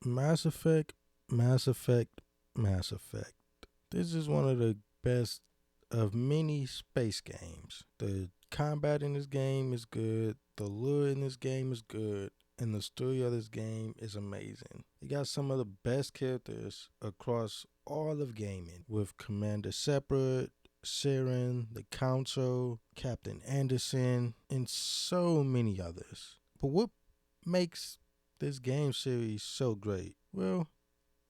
Mass Effect, Mass Effect, Mass Effect. This is one of the best of many space games. The combat in this game is good, the lure in this game is good, and the story of this game is amazing. It got some of the best characters across all of gaming, with Commander Shepard, Saren, the Council, Captain Anderson, and so many others. But what makes this game series so great? Well,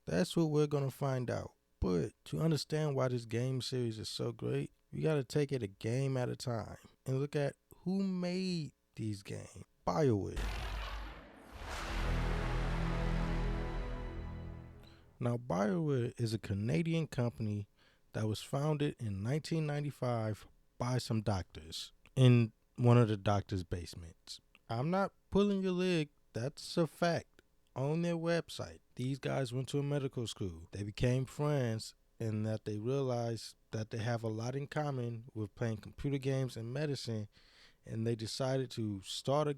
that's what we're gonna find out. But to understand why this game series is so great, we gotta take it a game at a time and look at who made these games. BioWare. Now, BioWare is a Canadian company that was founded in 1995 by some doctors in one of the doctors' basements. I'm not pulling your leg, that's a fact. On their website, these guys went to a medical school. They became friends, and that they realized that they have a lot in common with playing computer games and medicine, and they decided to start a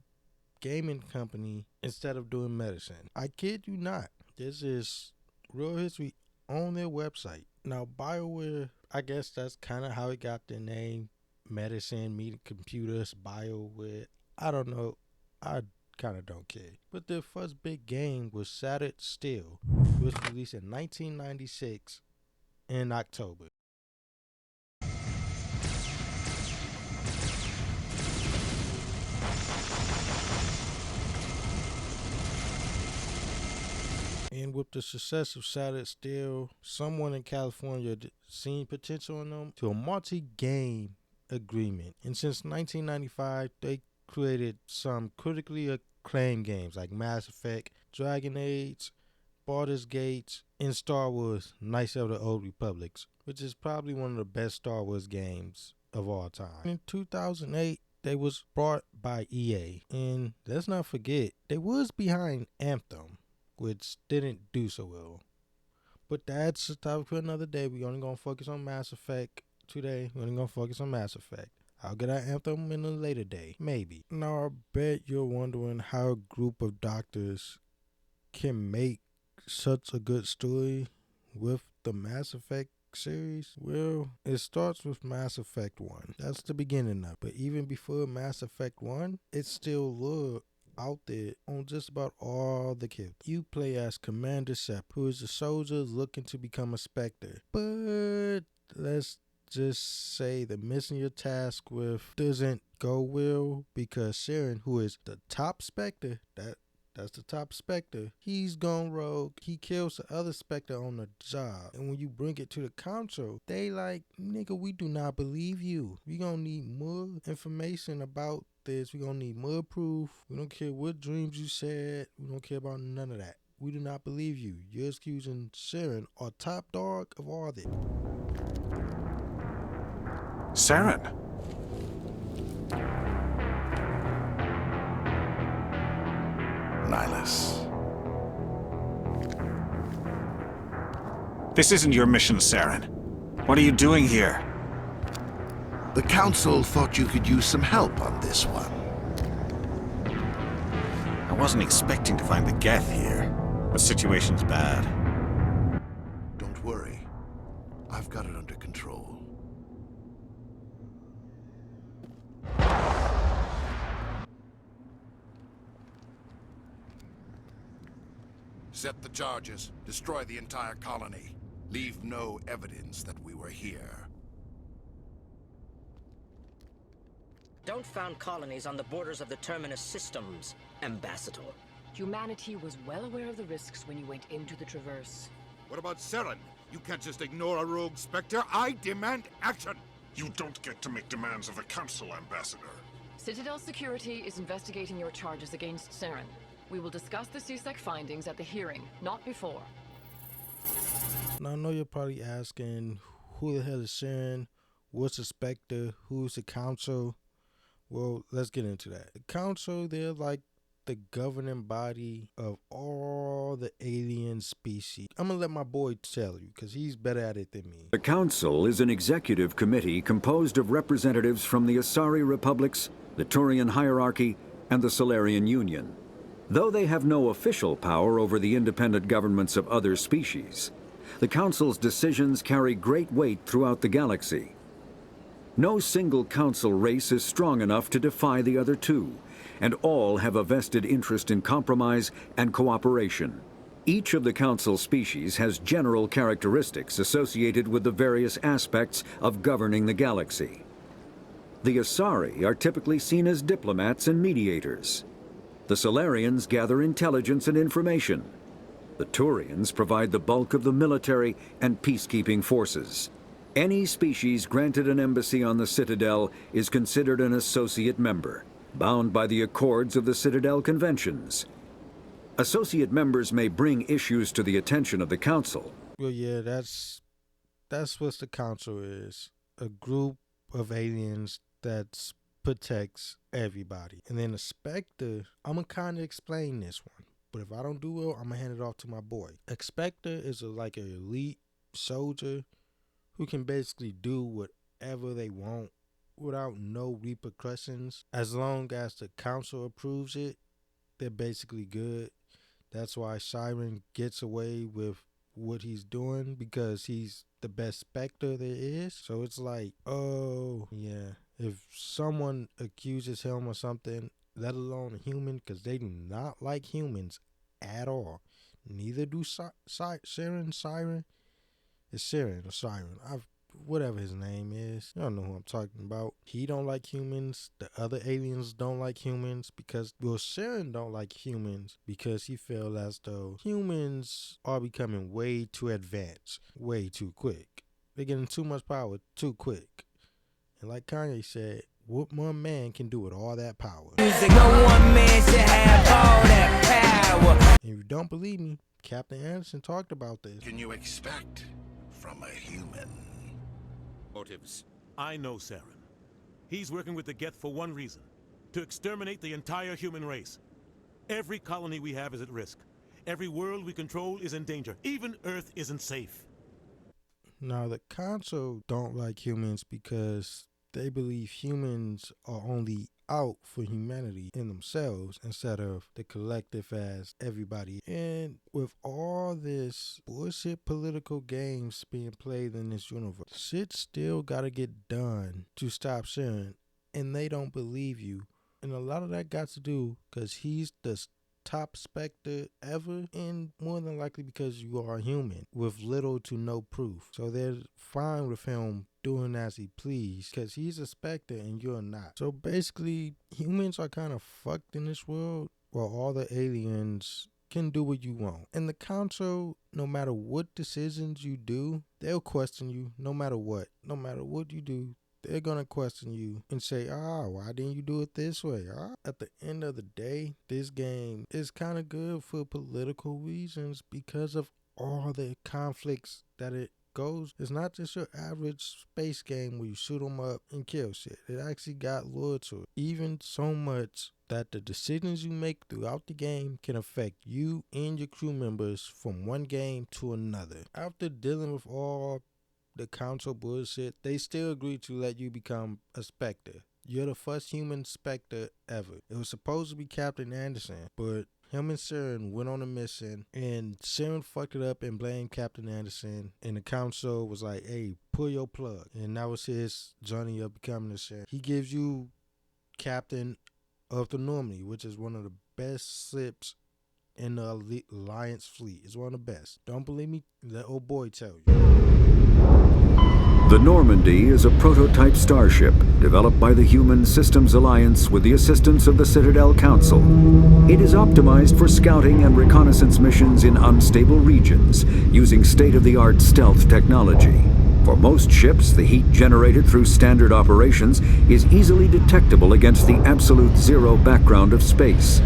gaming company instead of doing medicine. I kid you not. This is real history on their website. Now, BioWare, I guess that's kind of how it got their name. Medicine, meeting computers, BioWare. I don't know. I kind of don't care. But their first big game was Shattered Steel. It was released in 1996 in October. And with the success of Shattered Steel, someone in California seen potential in them to a multi-game agreement. And since 1995, they created some critically acclaimed games like Mass Effect, Dragon Age, Baldur's Gate, and Star Wars Knights of the Old Republics, which is probably one of the best Star Wars games of all time. In 2008, they was bought by EA. And let's not forget, they was behind Anthem, which didn't do so well. But that's a topic for another day. We're only going to focus on Mass Effect today. We're only going to focus on Mass Effect. I'll get our Anthem in a later day, maybe. Now, I bet you're wondering how a group of doctors can make such a good story with the Mass Effect series. Well, it starts with Mass Effect 1. That's the beginning of it. But even before Mass Effect 1, it's still lure out there on just about all the kids. You play as Commander Shepard, who is a soldier looking to become a Spectre. But let's just say the mission you're tasked with doesn't go well because Saren, who is the top Spectre, that's the top Spectre, he's gone rogue. He kills the other Spectre on the job. And when you bring it to the council, they like, nigga, we do not believe you. We gonna need more information about this. We gonna need more proof. We don't care what dreams you said. We don't care about none of that. We do not believe you. You're accusing Saren, our top dog of all this. Saren! Nihilus. This isn't your mission, Saren. What are you doing here? The Council thought you could use some help on this one. I wasn't expecting to find the Geth here. The situation's bad. Don't worry. I've got it under control. Set the charges. Destroy the entire colony. Leave no evidence that we were here. Don't found colonies on the borders of the Terminus systems, Ambassador. Humanity was well aware of the risks when you went into the Traverse. What about Saren? You can't just ignore a rogue Spectre. I demand action! You don't get to make demands of the Council, Ambassador. Citadel Security is investigating your charges against Saren. We will discuss the CSEC findings at the hearing, not before. Now, I know you're probably asking, who the hell is Saren? What's the Spectre? Who's the Council? Well, let's get into that. The Council, they're like the governing body of all the alien species. I'm gonna let my boy tell you, because he's better at it than me. The Council is an executive committee composed of representatives from the Asari Republics, the Turian Hierarchy, and the Solarian Union. Though they have no official power over the independent governments of other species, the Council's decisions carry great weight throughout the galaxy. No single Council race is strong enough to defy the other two, and all have a vested interest in compromise and cooperation. Each of the Council species has general characteristics associated with the various aspects of governing the galaxy. The Asari are typically seen as diplomats and mediators. The Solarians gather intelligence and information. The Turians provide the bulk of the military and peacekeeping forces. Any species granted an embassy on the Citadel is considered an associate member, bound by the accords of the Citadel Conventions. Associate members may bring issues to the attention of the Council. Well, yeah, that's what the Council is. A group of aliens that protects everybody. And then the Spectre, I'm going to kind of explain this one. But if I don't do well, I'm going to hand it off to my boy. A Spectre is like an elite soldier who can basically do whatever they want without no repercussions. As long as the Council approves it, they're basically good. That's why Siren gets away with what he's doing, because he's the best Spectre there is. So it's like, oh, yeah. If someone accuses him or something, let alone a human, because they do not like humans at all. Neither do Siren. It's Siren or Siren. Whatever his name is. Y'all know who I'm talking about. He don't like humans. The other aliens don't like humans because, well, Siren don't like humans because he feel as though humans are becoming way too advanced, way too quick. They're getting too much power too quick. And like Kanye said, what one man can do with all that power? No one man should have all that power. And if you don't believe me, Captain Anderson talked about this. Can you expect from a human? Motives. I know Saren. He's working with the Geth for one reason: to exterminate the entire human race. Every colony we have is at risk. Every world we control is in danger. Even Earth isn't safe. Now, the Council don't like humans because they believe humans are only out for humanity in themselves instead of the collective as everybody. And with all this bullshit political games being played in this universe, shit still gotta get done to stop Sharon, and they don't believe you. And a lot of that got to do because he's the top Spectre ever, and more than likely because you are a human with little to no proof. So they're fine with him doing as he please because he's a Spectre and you're not. So basically, humans are kind of fucked in this world while all the aliens can do what you want. And the Council, no matter what decisions you do, they'll question you no matter what. No matter what you do, they're going to question you and say, why didn't you do it this way? At the end of the day, this game is kind of good for political reasons because of all the conflicts that it goes. It's not just your average space game where you shoot them up and kill shit. It actually got lore to it. Even so much that the decisions you make throughout the game can affect you and your crew members from one game to another. After dealing with all the Council bullshit, they still agreed to let you become a Spectre. You're the first human Spectre ever. It was supposed to be Captain Anderson, but him and Saren went on a mission, and Saren fucked it up and blamed Captain Anderson, and the Council was like, hey, pull your plug. And that was his journey of becoming a Saren. He gives you Captain of the Normandy, which is one of the best ships in the Alliance fleet. It's one of the best. Don't believe me? Let old boy tell you. The Normandy is a prototype starship developed by the Human Systems Alliance with the assistance of the Citadel Council. It is optimized for scouting and reconnaissance missions in unstable regions using state-of-the-art stealth technology. For most ships, the heat generated through standard operations is easily detectable against the absolute zero background of space.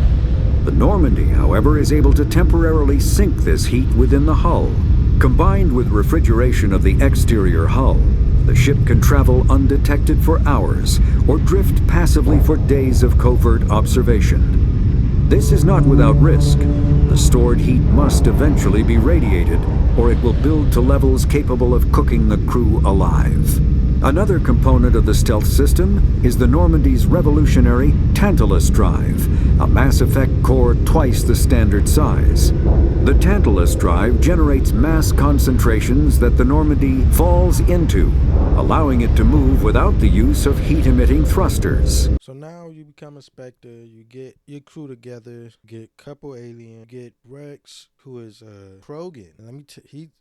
The Normandy, however, is able to temporarily sink this heat within the hull. Combined with refrigeration of the exterior hull, the ship can travel undetected for hours or drift passively for days of covert observation. This is not without risk. The stored heat must eventually be radiated, or it will build to levels capable of cooking the crew alive. Another component of the stealth system is the Normandy's revolutionary Tantalus drive, a Mass Effect core twice the standard size. The Tantalus drive generates mass concentrations that the Normandy falls into, allowing it to move without the use of heat-emitting thrusters. So now you become a Spectre, you get your crew together, get a couple aliens, get Rex, who is Krogan. And I'm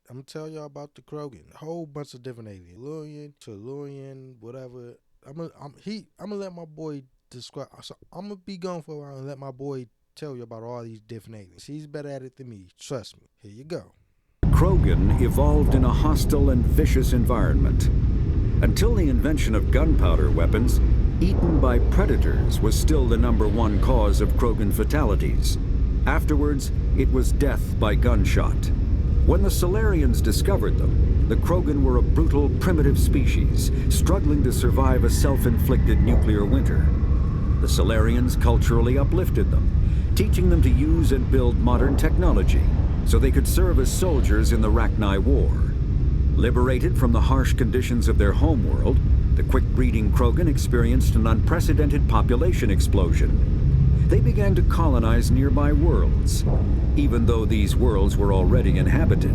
gonna tell y'all about the Krogan. A whole bunch of different aliens. Tellurian, whatever. I'm gonna let my boy describe. So I'm gonna be gone for a while and let my boy tell you about all these different aliens. He's better at it than me. Trust me. Here you go. Krogan evolved in a hostile and vicious environment. Until the invention of gunpowder weapons, eaten by predators was still the #1 cause of Krogan fatalities. Afterwards, it was death by gunshot. When the Solarians discovered them, the Krogan were a brutal, primitive species, struggling to survive a self-inflicted nuclear winter. The Solarians culturally uplifted them, teaching them to use and build modern technology, so they could serve as soldiers in the Rachni War. Liberated from the harsh conditions of their homeworld, the quick-breeding Krogan experienced an unprecedented population explosion. They began to colonize nearby worlds. Even though these worlds were already inhabited,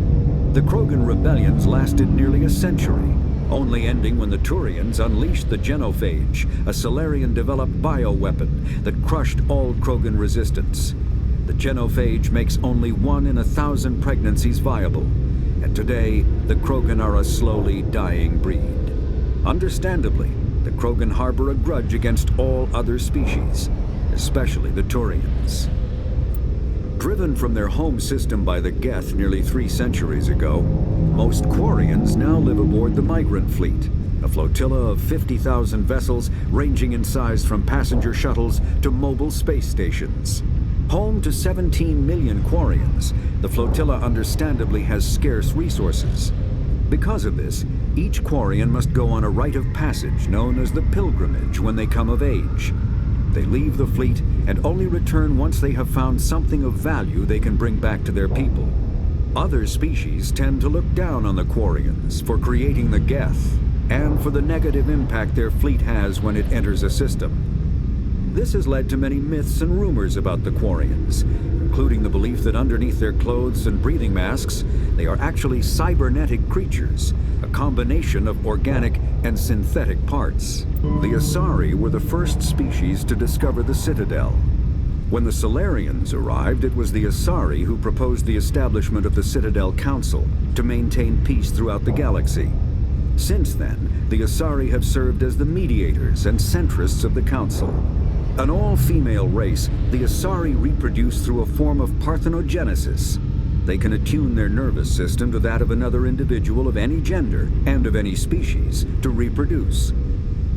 the Krogan rebellions lasted nearly a century, only ending when the Turians unleashed the Genophage, a Solarian-developed bioweapon that crushed all Krogan resistance. The Genophage makes only 1 in 1,000 pregnancies viable, and today, the Krogan are a slowly dying breed. Understandably, the Krogan harbor a grudge against all other species, especially the Turians. Driven from their home system by the Geth nearly 3 centuries ago, most Quarians now live aboard the Migrant Fleet, a flotilla of 50,000 vessels ranging in size from passenger shuttles to mobile space stations. Home to 17 million Quarians, the flotilla understandably has scarce resources. Because of this, each Quarian must go on a rite of passage known as the Pilgrimage when they come of age. They leave the fleet and only return once they have found something of value they can bring back to their people. Other species tend to look down on the Quarians for creating the Geth and for the negative impact their fleet has when it enters a system. This has led to many myths and rumors about the Quarians, including the belief that underneath their clothes and breathing masks, they are actually cybernetic creatures, a combination of organic and synthetic parts. The Asari were the first species to discover the Citadel. When the Solarians arrived, it was the Asari who proposed the establishment of the Citadel Council to maintain peace throughout the galaxy. Since then, the Asari have served as the mediators and centrists of the Council. An all-female race, the Asari reproduce through a form of parthenogenesis. They can attune their nervous system to that of another individual of any gender and of any species to reproduce.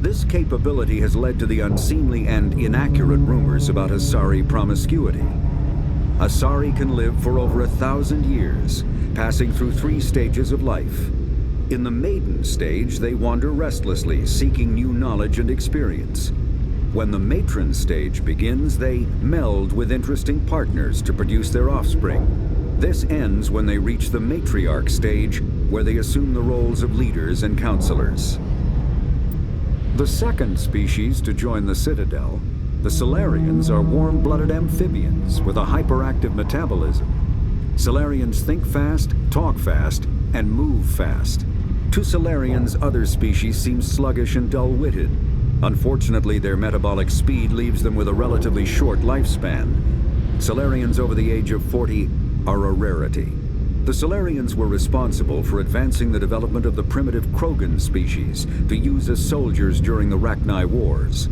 This capability has led to the unseemly and inaccurate rumors about Asari promiscuity. Asari can live for over 1,000 years, passing through 3 stages of life. In the maiden stage, they wander restlessly, seeking new knowledge and experience. When the matron stage begins, they meld with interesting partners to produce their offspring. This ends when they reach the matriarch stage, where they assume the roles of leaders and counselors. The second species to join the Citadel, the Solarians, are warm-blooded amphibians with a hyperactive metabolism. Solarians think fast, talk fast, and move fast. To Solarians, other species seem sluggish and dull-witted. Unfortunately, their metabolic speed leaves them with a relatively short lifespan. Solarians over the age of 40 are a rarity. The Solarians were responsible for advancing the development of the primitive Krogan species to use as soldiers during the Rachni Wars.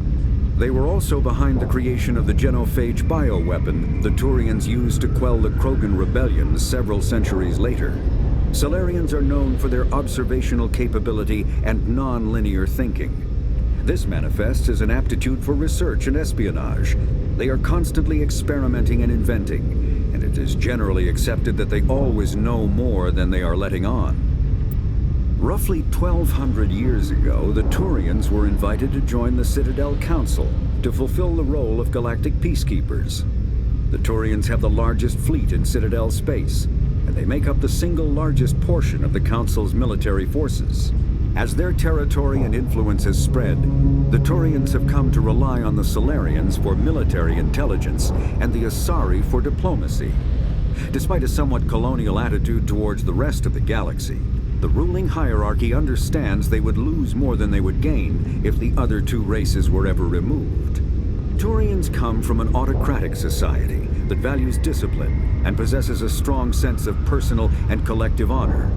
They were also behind the creation of the Genophage bioweapon the Turians used to quell the Krogan rebellion several centuries later. Solarians are known for their observational capability and non-linear thinking. This manifests as an aptitude for research and espionage. They are constantly experimenting and inventing, and it is generally accepted that they always know more than they are letting on. Roughly 1,200 years ago, the Turians were invited to join the Citadel Council to fulfill the role of galactic peacekeepers. The Turians have the largest fleet in Citadel space, and they make up the single largest portion of the Council's military forces. As their territory and influence has spread, the Turians have come to rely on the Solarians for military intelligence and the Asari for diplomacy. Despite a somewhat colonial attitude towards the rest of the galaxy, the ruling hierarchy understands they would lose more than they would gain if the other two races were ever removed. Turians come from an autocratic society that values discipline and possesses a strong sense of personal and collective honor.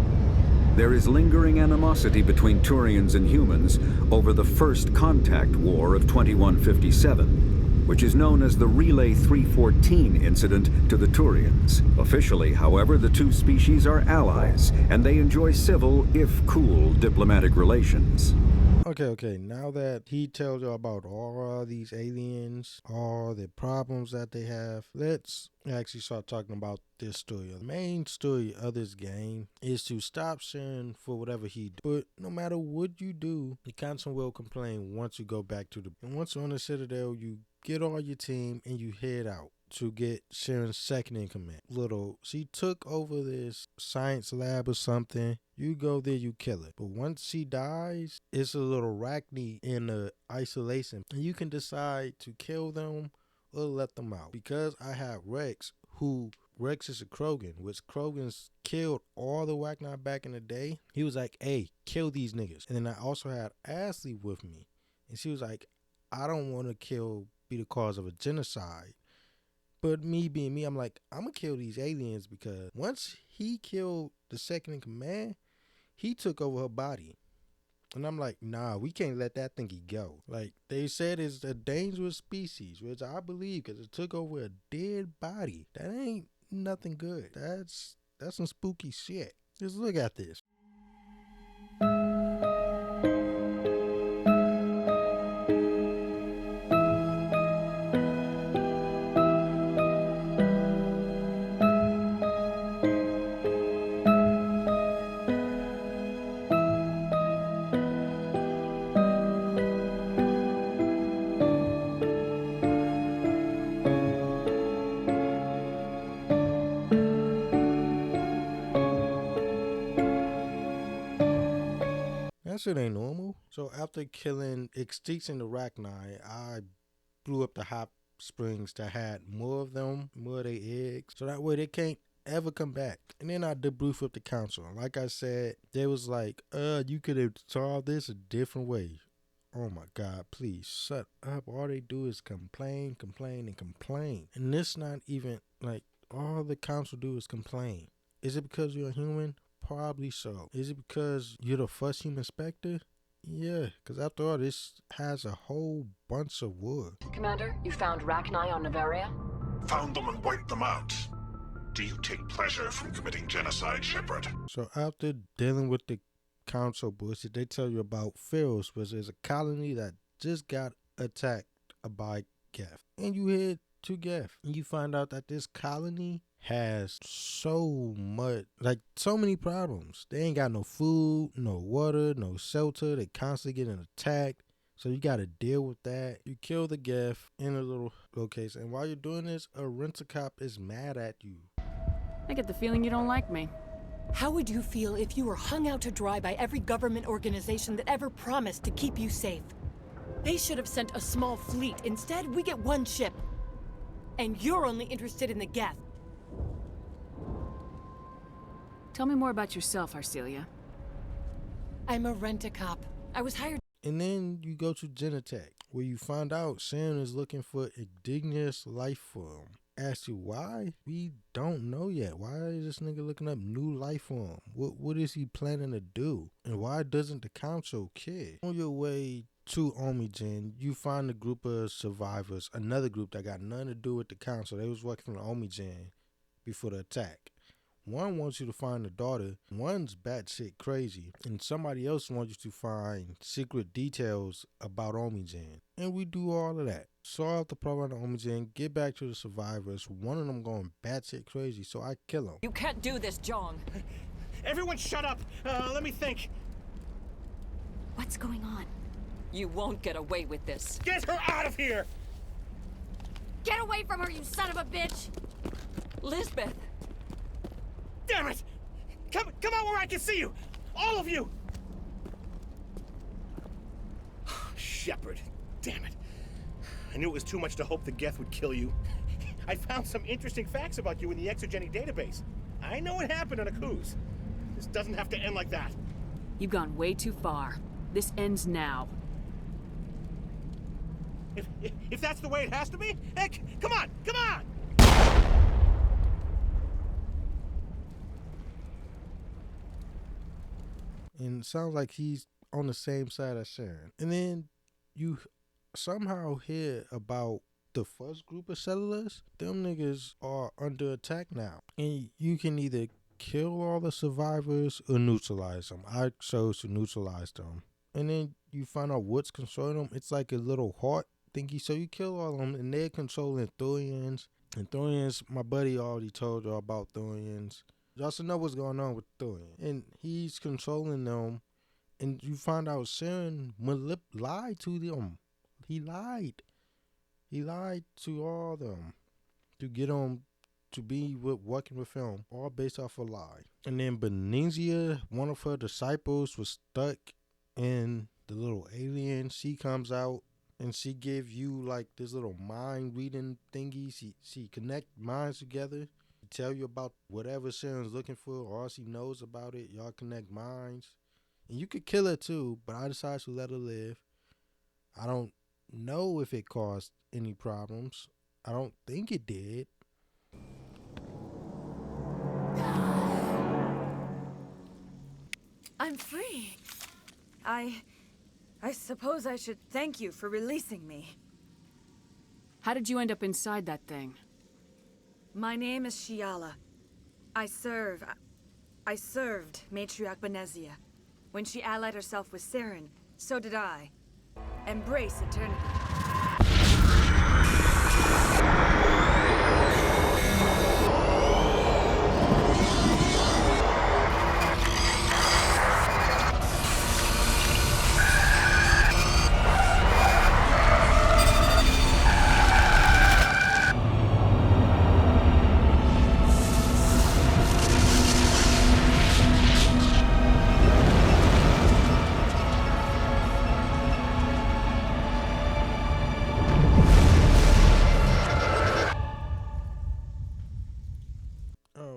There is lingering animosity between Turians and humans over the First Contact War of 2157, which is known as the Relay 314 incident to the Turians. Officially, however, the two species are allies, and they enjoy civil, if cool, diplomatic relations. Okay, now that he tells you about all these aliens, all the problems that they have, let's actually start talking about this story. The main story of this game is to stop Saren for whatever he did. But no matter what you do, the council will complain once you go back to the... And once you're on the Citadel, you get all your team and you head out to get Sharon's second in command. She took over this science lab or something. You go there, you kill it. But once she dies, it's a little arachne in the isolation. And you can decide to kill them or let them out. Because I have Rex is a Krogan, which Krogans killed all the Whacknot back in the day. He was like, hey, kill these niggas. And then I also had Ashley with me. And she was like, I don't want to be the cause of a genocide. But me being me, I'm like, I'm going to kill these aliens because once he killed the second in command, he took over her body. And I'm like, nah, we can't let that thingy go. Like, they said it's a dangerous species, which I believe because it took over a dead body. That ain't nothing good. That's some spooky shit. Just look at this. That shit ain't normal. So after extinction the Arachni, I blew up the hot springs that had more of them, more of their eggs. So that way they can't ever come back. And then I debriefed with the council. Like I said, they was like, you could have solved this a different way. Oh my God, please shut up. All they do is complain. And this not even like all the council do is complain. Is it because you're a human? Probably so. Is it because you're the first human inspector? Yeah, because after all, this has a whole bunch of wood. Commander, you found Rachni on Nevaria? Found them and wiped them out. Do you take pleasure from committing genocide, Shepard? So after dealing with the council bullshit, they tell you about Pharaohs, which is a colony that just got attacked by Geth. And you head to Geth. And you find out that this colony has so many problems. They ain't got no food, no water, no shelter. They constantly getting attacked. So you got to deal with that. You kill the Geth in a little location. And while you're doing this, a rent-a-cop is mad at you. I get the feeling you don't like me. How would you feel if you were hung out to dry by every government organization that ever promised to keep you safe? They should have sent a small fleet. Instead, we get one ship. And you're only interested in the Geth. Tell me more about yourself, Arcelia. I'm a rent-a-cop. I was hired. And then you go to Genetech, where you find out Sharon is looking for indigenous life form. Ask you why? We don't know yet. Why is this nigga looking up new life form? What is he planning to do? And why doesn't the council care? On your way to Omigen, you find a group of survivors, another group that got nothing to do with the council. They was working on Omigen before the attack. One wants you to find the daughter, one's batshit crazy, and somebody else wants you to find secret details about Omigen. And we do all of that. Solve the problem on Omigen, get back to the survivors. One of them going batshit crazy, so I kill him. You can't do this, John. Everyone shut up! Let me think. What's going on? You won't get away with this. Get her out of here! Get away from her, you son of a bitch! Lisbeth! Damn it! Come out where I can see you! All of you! Shepard. Damn it. I knew it was too much to hope the Geth would kill you. I found some interesting facts about you in the Exogeny database. I know what happened on Akuz. This doesn't have to end like that. You've gone way too far. This ends now. If that's the way it has to be, heck, come on, come on! And it sounds like he's on the same side as Sharon. And then you somehow hear about the first group of settlers. Them niggas are under attack now. And you can either kill all the survivors or neutralize them. I chose to neutralize them. And then you find out what's controlling them. It's like a little heart thingy. So you kill all of them, and they're controlling Thorians. And Thorians, my buddy already told you about Thorians. Y'all should know what's going on with Thorian. And he's controlling them. And you find out Sharon lied to them. He lied. He lied to all of them to get them to be working with him, all based off a lie. And then Benezia, one of her disciples, was stuck in the little alien. She comes out and she gives you like this little mind reading thingy. She connect minds together, tell you about whatever Sharon's looking for, all she knows about it. Y'all connect minds. And you could kill her too, but I decided to let her live. I don't know if it caused any problems. I don't think it did. I'm free. I suppose I should thank you for releasing me. How did you end up inside that thing? My name is Shiala. I served Matriarch Benezia. When she allied herself with Saren, so did I. Embrace eternity.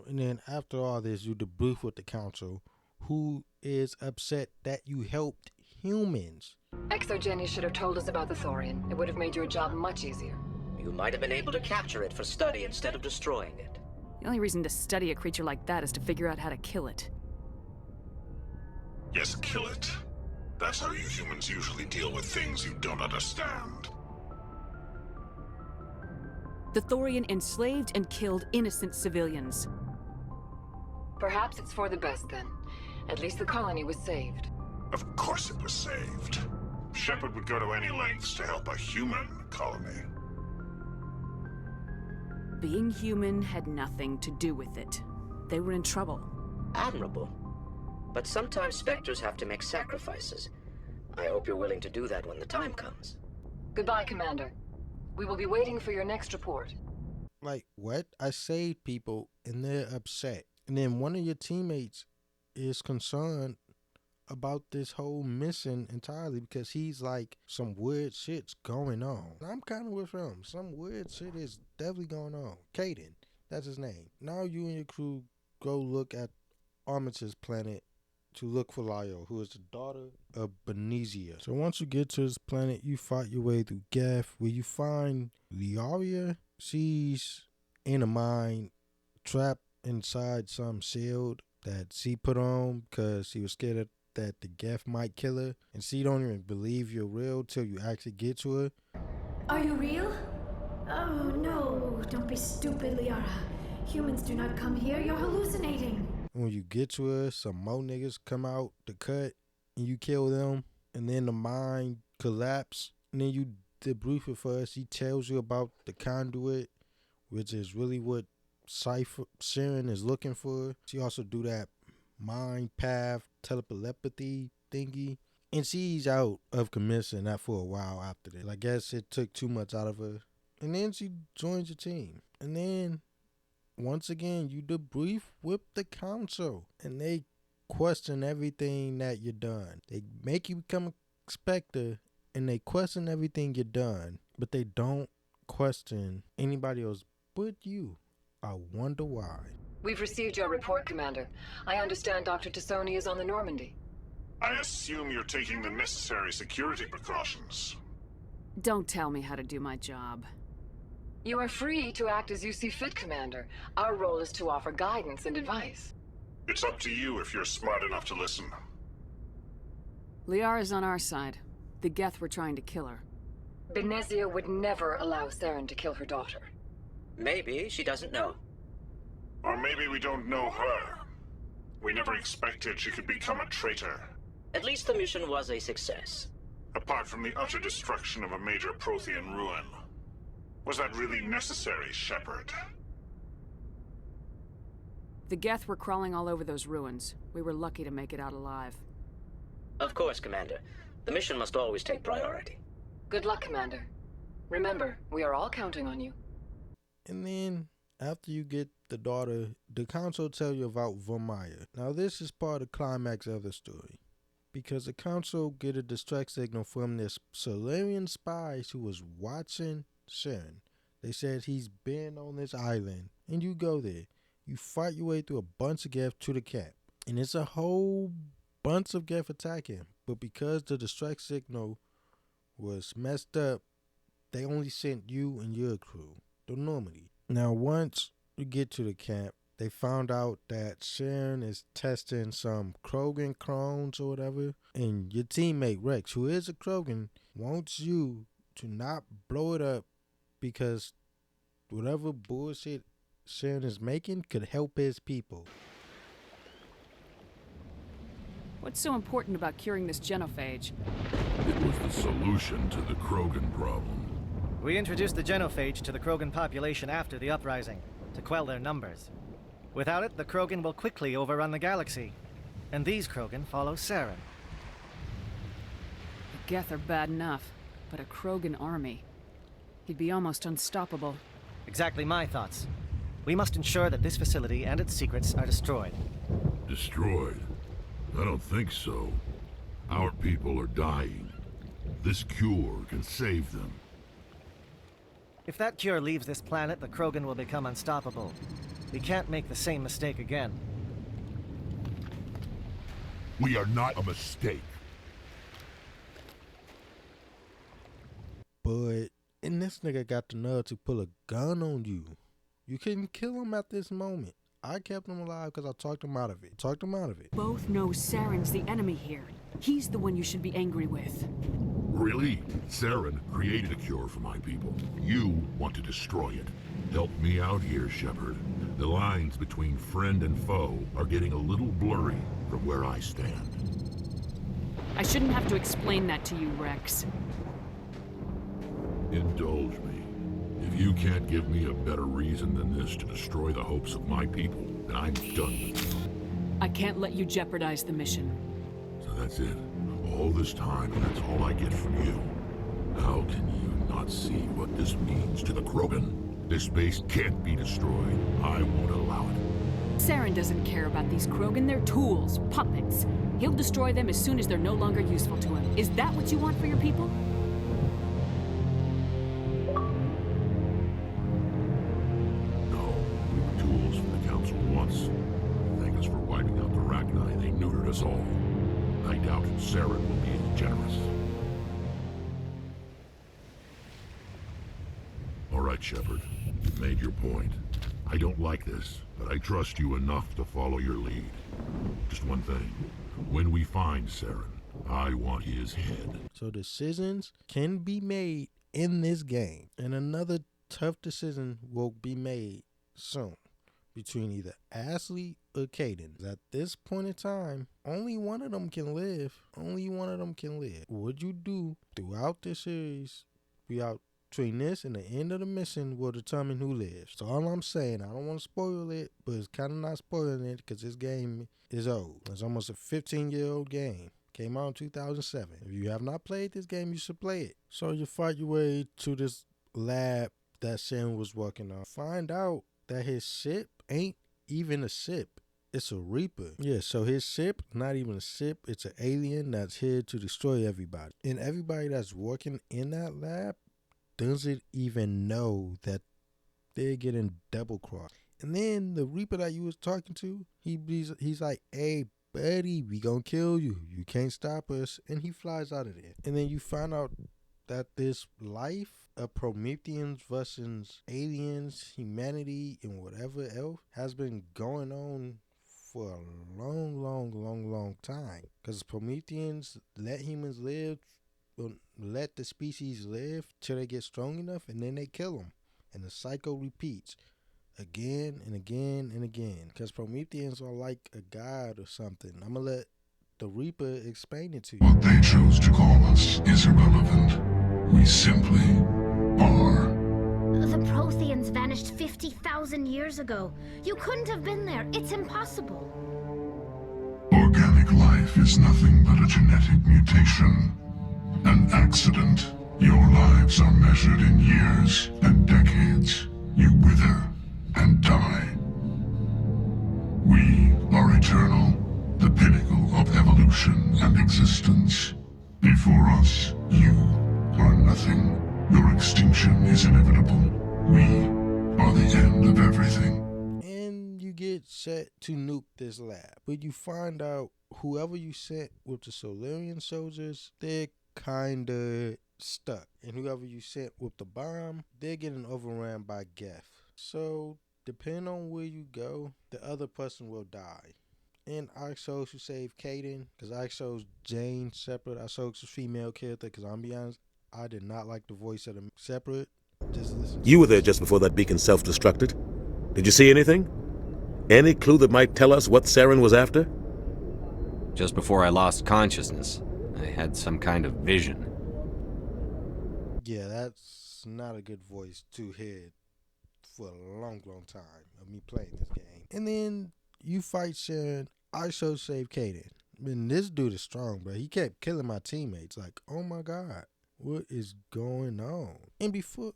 And then after all this, you debrief with the council, who is upset that you helped humans. Exogeny should have told us about the Thorian. It would have made your job much easier. You might have been able to capture it for study instead of destroying it. The only reason to study a creature like that is to figure out how to kill it. Yes, kill it. That's how you humans usually deal with things you don't understand. The Thorian enslaved and killed innocent civilians. Perhaps it's for the best then. At least the colony was saved. Of course it was saved. Shepard would go to any lengths to help a human colony. Being human had nothing to do with it. They were in trouble. Admirable. But sometimes Spectres have to make sacrifices. I hope you're willing to do that when the time comes. Goodbye, Commander. We will be waiting for your next report. Like, what? I saved people and they're upset. And then one of your teammates is concerned about this whole mission entirely because he's like, some weird shit's going on. I'm kind of with him. Some weird shit is definitely going on. Caden, that's his name. Now you and your crew go look at Armitage's planet to look for Lyo, who is the daughter of Benezia. So once you get to this planet, you fight your way through Geth, where you find Liaria. She's in a mine, trapped inside some shield that she put on because she was scared that the Geth might kill her. And she don't even believe you're real till you actually get to her. Are you real? Oh no, don't be stupid, Liara. Humans do not come here, you're hallucinating. When you get to her, some more niggas come out to cut and you kill them. And then the mine collapse. And then you debrief it for her. She tells you about the conduit, which is really what Sharon is looking for. She also do that mind path telepathy thingy. And she's out of commission that for a while after this. I guess it took too much out of her. And then she joins your team. And then once again, you debrief with the council. And they question everything that you've done. They make you become a Spectre. and they question everything you've done, but they don't question anybody else but you. I wonder why. We've received your report, Commander. I understand Dr. Tassoni is on the Normandy. I assume you're taking the necessary security precautions. Don't tell me how to do my job. You are free to act as you see fit, Commander. Our role is to offer guidance and advice. It's up to you if you're smart enough to listen. Liara's on our side. The Geth were trying to kill her. Benezia would never allow Saren to kill her daughter. Maybe she doesn't know. Or maybe we don't know her. We never expected she could become a traitor. At least the mission was a success. Apart from the utter destruction of a major Prothean ruin. Was that really necessary, Shepard? The Geth were crawling all over those ruins. We were lucky to make it out alive. Of course, Commander. The mission must always take priority. Good luck, Commander. Remember, we are all counting on you. And then, after you get the daughter, the council tell you about Vermeer. Now, this is part of the climax of the story. Because the council get a distress signal from this Solarian spies who was watching Saren. They said he's been on this island. And you go there. You fight your way through a bunch of Geth to the cap. And it's a whole bunch of Geth attack him. But because the distress signal was messed up, they only sent you and your crew, the Normandy. Now, once you get to the camp, they found out that Saren is testing some Krogan clones or whatever. And your teammate Rex, who is a Krogan, wants you to not blow it up because whatever bullshit Saren is making could help his people. What's so important about curing this genophage? It was the solution to the Krogan problem. We introduced the genophage to the Krogan population after the uprising, to quell their numbers. Without it, the Krogan will quickly overrun the galaxy. And these Krogan follow Saren. The Geth are bad enough, but a Krogan army. He'd be almost unstoppable. Exactly my thoughts. We must ensure that this facility and its secrets are destroyed. Destroyed? I don't think so. Our people are dying. This cure can save them. If that cure leaves this planet, the Krogan will become unstoppable. We can't make the same mistake again. We are not a mistake. But, and this nigga got the nerve to pull a gun on you. You couldn't kill him at this moment. I kept him alive because I talked him out of it. Both know Saren's the enemy here. He's the one you should be angry with. Really? Saren created a cure for my people. You want to destroy it. Help me out here, Shepard. The lines between friend and foe are getting a little blurry from where I stand. I shouldn't have to explain that to you, Rex. Indulge me. If you can't give me a better reason than this to destroy the hopes of my people, then I'm done with you. I can't let you jeopardize the mission. So that's it. All this time, and that's all I get from you. How can you not see what this means to the Krogan? This base can't be destroyed. I won't allow it. Saren doesn't care about these Krogan. They're tools, puppets. He'll destroy them as soon as they're no longer useful to him. Is that what you want for your people? No, we were tools for the Council once. Thank us for wiping out the Rachni. They neutered us all. I doubt Saren will be as generous. All right, Shepard. You've made your point. I don't like this, but I trust you enough to follow your lead. Just one thing. When we find Saren, I want his head. So decisions can be made in this game. And another tough decision will be made soon between either Ashley or Caden. At this point in time, only one of them can live. Only one of them can live. What you do throughout this series, between this and the end of the mission, will determine who lives. So all I'm saying, I don't want to spoil it, but it's kind of not spoiling it because this game is old. It's almost a 15-year-old game. Came out in 2007. If you have not played this game, you should play it. So you fight your way to this lab that Saren was working on. Find out that his ship ain't even a ship. It's a Reaper. Yeah, so his ship, not even a ship, it's an alien that's here to destroy everybody. And everybody that's working in that lab doesn't even know that they're getting double crossed. And then the Reaper that you was talking to, he's like, hey, buddy, we gonna kill you. You can't stop us. And he flies out of there. And then you find out that this life of Prometheans versus aliens, humanity, and whatever else has been going on for a long time. Because Prometheans let humans live, let the species live till they get strong enough, and then they kill them. And the cycle repeats again and again and again. Because Prometheans are like a god or something. I'm going to let the Reaper explain it to you. What they chose to call us is irrelevant. We simply are. The Protheans vanished 50,000 years ago. You couldn't have been there. It's impossible. Organic life is nothing but a genetic mutation. An accident. Your lives are measured in years and decades. You wither and die. We are eternal, the pinnacle of evolution and existence. Before us, you are nothing. Your extinction is inevitable. We are the end of everything. And you get set to nuke this lab. But you find out whoever you sent with the Solarian soldiers, they're kinda stuck. And whoever you sent with the bomb, they're getting overrun by Geth. So, depending on where you go, the other person will die. And I chose to save Kaden, because I chose Jane Shepard. I chose a female character, because I'm be honest, I did not like the voice of the Shepard. Just listen. You were there just before that beacon self-destructed. Did you see anything? Any clue that might tell us what Saren was after? Just before I lost consciousness, I had some kind of vision. Yeah, that's not a good voice to hear for a long time of me playing this game. And then you fight Sharon. I so save Kaden. I mean, this dude is strong, bro. He kept killing my teammates. Like, oh my God, what is going on? And before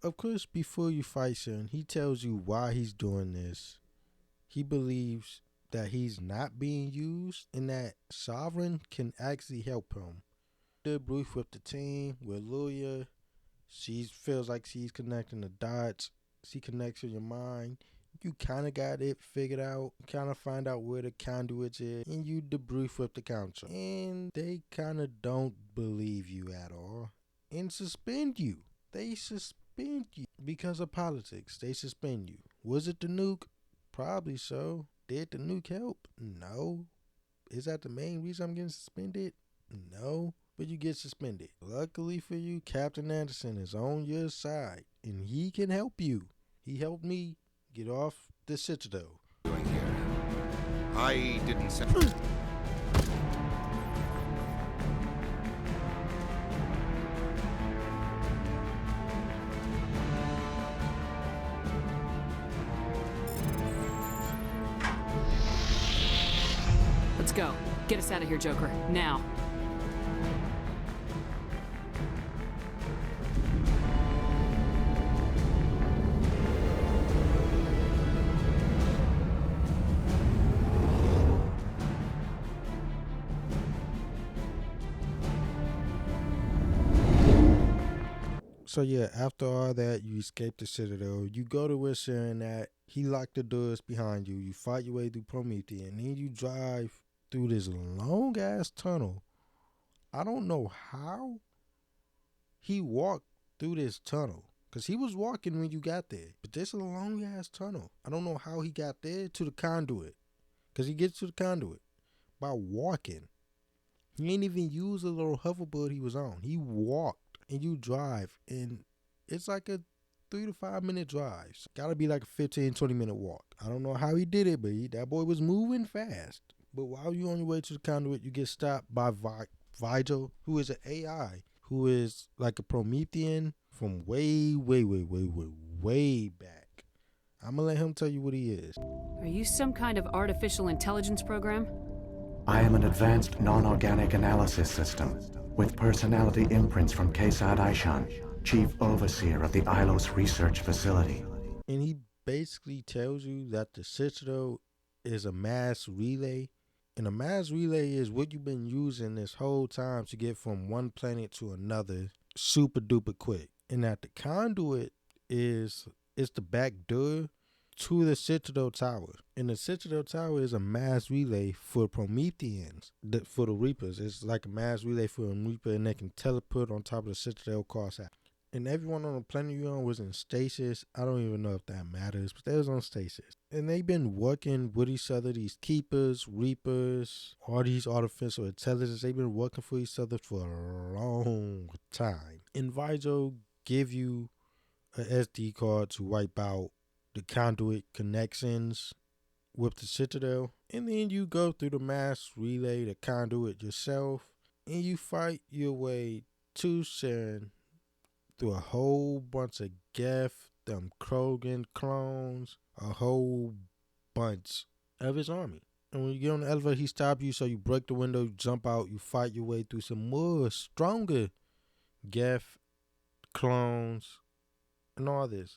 you fight Sharon, he tells you why he's doing this. He believes that he's not being used and that Sovereign can actually help him. The brief with the team with Luya. She feels like she's connecting the dots. She connects with your mind. You kind of got it figured out. Kind of find out where the conduits is. And you debrief with the council. And they kind of don't believe you at all. And suspend you. They suspend you. Because of politics. They suspend you. Was it the nuke? Probably so. Did the nuke help? No. Is that the main reason I'm getting suspended? No. But you get suspended. Luckily for you, Captain Anderson is on your side. And he can help you. He helped me get off the Citadel. I didn't say... Let's go. Get us out of here, Joker. Now. So yeah, after all that, you escape the Citadel. You go to where Sharon at. He locked the doors behind you. You fight your way through Prometheus. And then you drive through this long-ass tunnel. I don't know how he walked through this tunnel. Because he was walking when you got there. But this is a long-ass tunnel. I don't know how he got there to the conduit. Because he gets to the conduit by walking. He ain't even use a little hoverboard he was on. He walked. And you drive, and it's like a 3 to 5 minute drive. So gotta be like a 15-20 minute walk. I don't know how he did it, but that boy was moving fast. But while you're on your way to the conduit, you get stopped by Vigil, who is an AI, who is like a Promethean from way back. I'm gonna let him tell you what he is. Are you some kind of artificial intelligence program? I am an advanced non-organic analysis system with personality imprints from Kesad Aishan, Chief Overseer of the Ilos Research Facility. And he basically tells you that the Citadel is a mass relay. And a mass relay is what you've been using this whole time to get from one planet to another super duper quick. And that the conduit is the back door to the Citadel Tower. And the Citadel Tower is a mass relay for Prometheans, for the Reapers. It's like a mass relay for a Reaper, and they can teleport on top of the Citadel course. And everyone on the planet you're on was in stasis. I don't even know if that matters, but they was on stasis. And they've been working with each other, these Keepers, Reapers, all these artificial intelligence. They've been working for each other for a long time. And Vigil give you an SD card to wipe out the conduit connections with the Citadel. And then you go through the mass relay, the conduit yourself, and you fight your way to Saren through a whole bunch of Geth, them Krogan clones, a whole bunch of his army. And when you get on the elevator, he stops you, so you break the window, you jump out, you fight your way through some more stronger Geth clones and all this.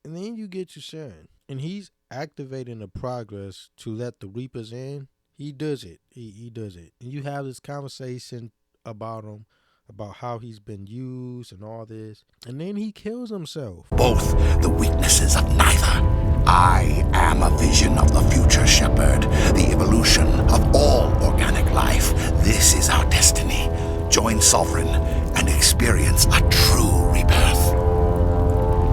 And then you get to Saren, and he's activating the progress to let the Reapers in. He does it. He does it. And you have this conversation about him, about how he's been used and all this. And then he kills himself. Both the weaknesses of neither. I am a vision of the future, Shepard. The evolution of all organic life. This is our destiny. Join Sovereign and experience a true rebirth.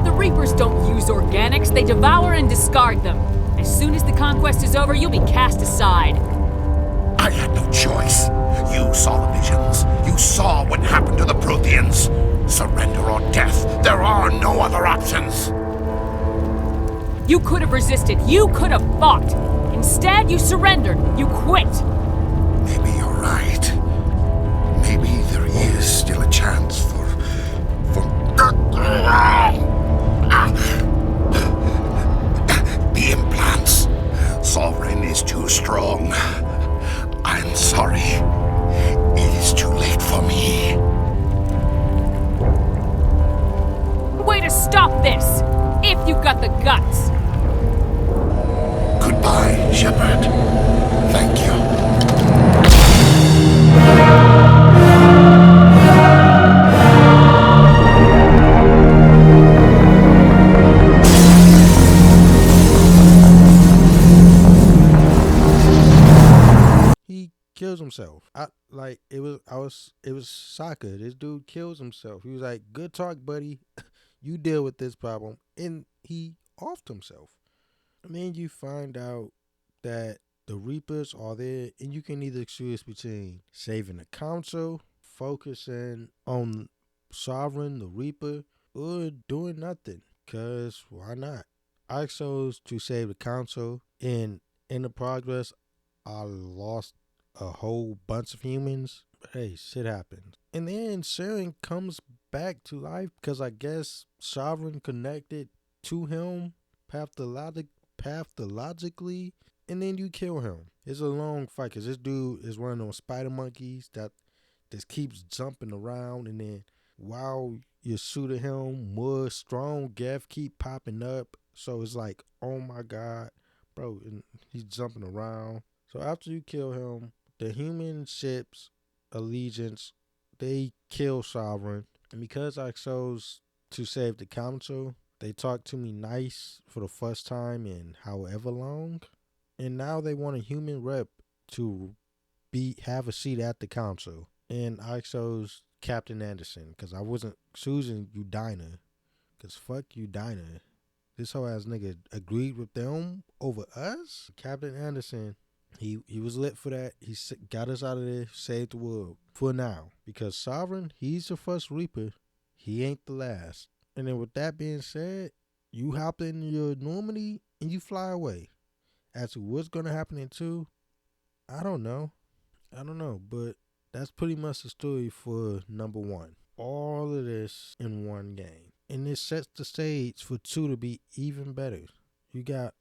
The Reapers don't use organics, they devour and discard them. As soon as the conquest is over, you'll be cast aside. I had no choice. You saw the visions. You saw what happened to the Protheans. Surrender or death. There are no other options. You could have resisted. You could have fought. Instead, you surrendered. You quit. Maybe you're right. Maybe there is still a chance for... The implants. Sovereign is too strong. I'm sorry. It is too late for me. Way to stop this! If you've got the guts! Goodbye, Shepard. Thank you. Kills himself. It was soccer. This dude kills himself. He was like, good talk, buddy. You deal with this problem. And he offed himself. And then you find out that the Reapers are there, and you can either choose between saving the Council, focusing on Sovereign, the Reaper, or doing nothing. Cause why not? I chose to save the Council, and in the progress, I lost a whole bunch of humans. But hey, shit happens. And then Saren comes back to life because I guess Sovereign connected to him pathologically, and then you kill him. It's a long fight because this dude is one of those spider monkeys that just keeps jumping around, and then while you're shooting him, more strong Geth keep popping up. So it's like, oh my god, bro, and he's jumping around. So after you kill him, the human ships, Allegiance, they kill Sovereign. And because I chose to save the Council, they talked to me nice for the first time in however long. And now they want a human rep to have a seat at the Council. And I chose Captain Anderson because I wasn't choosing Udina. Because fuck Udina. This whole ass nigga agreed with them over us? Captain Anderson... He was lit for that. He got us out of there, saved the world for now. Because Sovereign, he's the first Reaper. He ain't the last. And then with that being said, you hop in your Normandy and you fly away. As to what's going to happen in 2, I don't know. But that's pretty much the story for number 1. All of this in one game. And this sets the stage for 2 to be even better. You got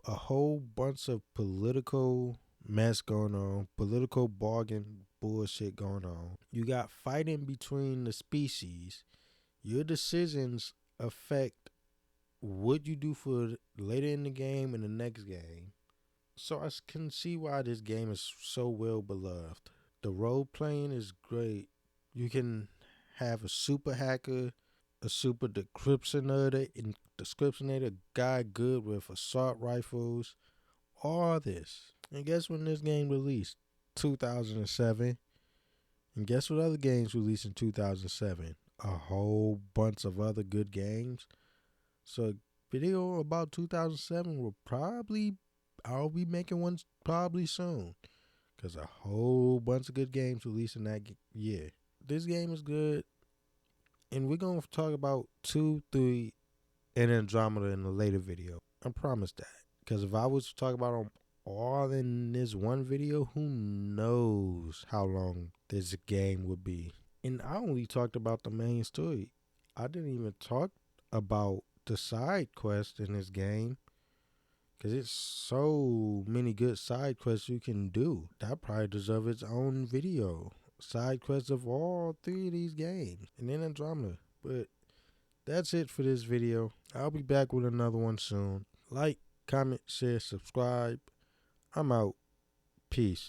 a whole bunch of political mess going on, political bargain bullshit going on. You got fighting between the species. Your decisions affect what you do for later in the game and the next game. So I can see why this game is so well beloved. The role playing is great. You can have a super hacker, a super decryptionator guy good with assault rifles, all this. And guess when this game released? 2007. And guess what other games released in 2007? A whole bunch of other good games. So a video about 2007 I'll be making one probably soon. Because a whole bunch of good games released in that year. This game is good. And we're going to talk about 2, 3, and Andromeda in a later video. I promise that. Because if I was to talk about them all in this one video, who knows how long this game would be. And I only talked about the main story. I didn't even talk about the side quests in this game. Because it's so many good side quests you can do. That probably deserves its own video. Side quests of all 3 of these games. And then Andromeda. But that's it for this video. I'll be back with another one soon. Like, comment, share, subscribe. I'm out. Peace.